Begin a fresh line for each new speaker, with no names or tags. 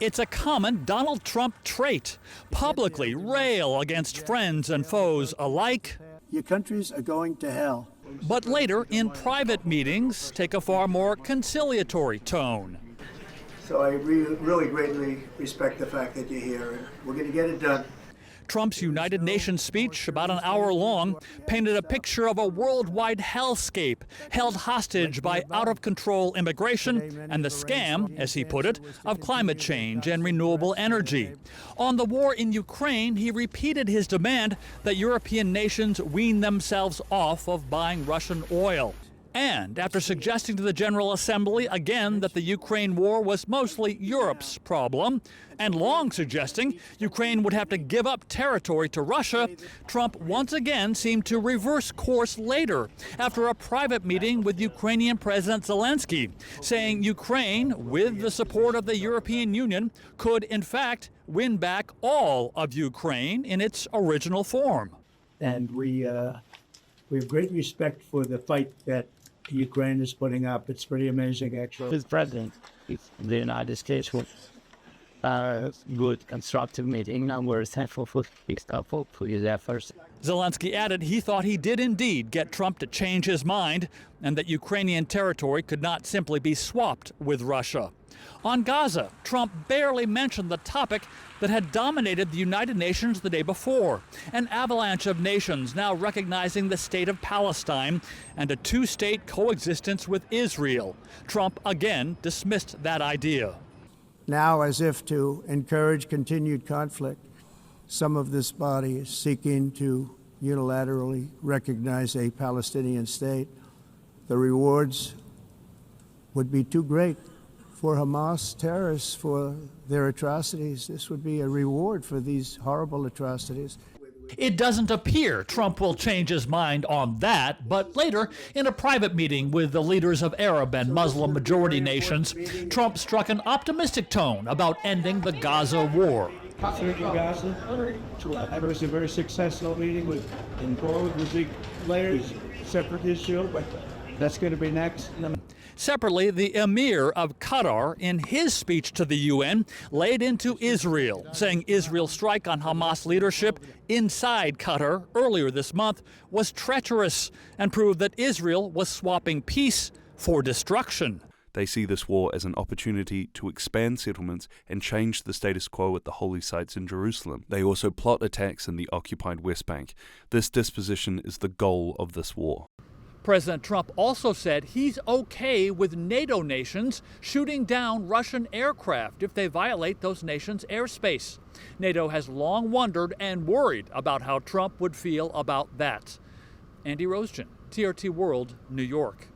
It's a common Donald Trump trait, publicly rail against friends and foes alike.
Your countries are going to hell.
But later, in private meetings, take a far more conciliatory tone.
So I really greatly respect the fact that you're here, and we're going to get it done.
Trump's United Nations speech, about an hour long, painted a picture of a worldwide hellscape held hostage by out-of-control immigration and the scam, as he put it, of climate change and renewable energy. On the war in Ukraine, he repeated his demand that European nations wean themselves off of buying Russian oil. And after suggesting to the General Assembly again that the Ukraine war was mostly Europe's problem, and long suggesting Ukraine would have to give up territory to Russia, Trump once again seemed to reverse course later after a private meeting with Ukrainian President Zelensky, saying Ukraine, with the support of the European Union, could in fact win back all of Ukraine in its original form.
And we have great respect for the fight that Ukraine is putting up. It's pretty amazing, actually.
With President of the United States was a good, constructive meeting, and we're thankful for his efforts.
Zelensky added he thought he did indeed get Trump to change his mind and that Ukrainian territory could not simply be swapped with Russia. On Gaza, Trump barely mentioned the topic that had dominated the United Nations the day before, an avalanche of nations now recognizing the State of Palestine and a two-state coexistence with Israel. Trump again dismissed that idea.
Now, as if to encourage continued conflict, some of this body is seeking to unilaterally recognize a Palestinian state. The rewards would be too great for Hamas terrorists for their atrocities. This would be a reward for these horrible atrocities.
It doesn't appear Trump will change his mind on that, but later, in a private meeting with the leaders of Arab and Muslim majority nations, Trump struck an optimistic tone about ending the Gaza war.
Gaza. It was a very successful meeting with the players, separate issue, but that's going to be next.
Separately, the Emir of Qatar, in his speech to the UN, laid into Israel, saying Israel's strike on Hamas leadership inside Qatar earlier this month was treacherous and proved that Israel was swapping peace for destruction.
They see this war as an opportunity to expand settlements and change the status quo at the holy sites in Jerusalem. They also plot attacks in the occupied West Bank. This disposition is the goal of this war.
President Trump also said he's okay with NATO nations shooting down Russian aircraft if they violate those nations' airspace. NATO has long wondered and worried about how Trump would feel about that. Andy Roesgen, TRT World, New York.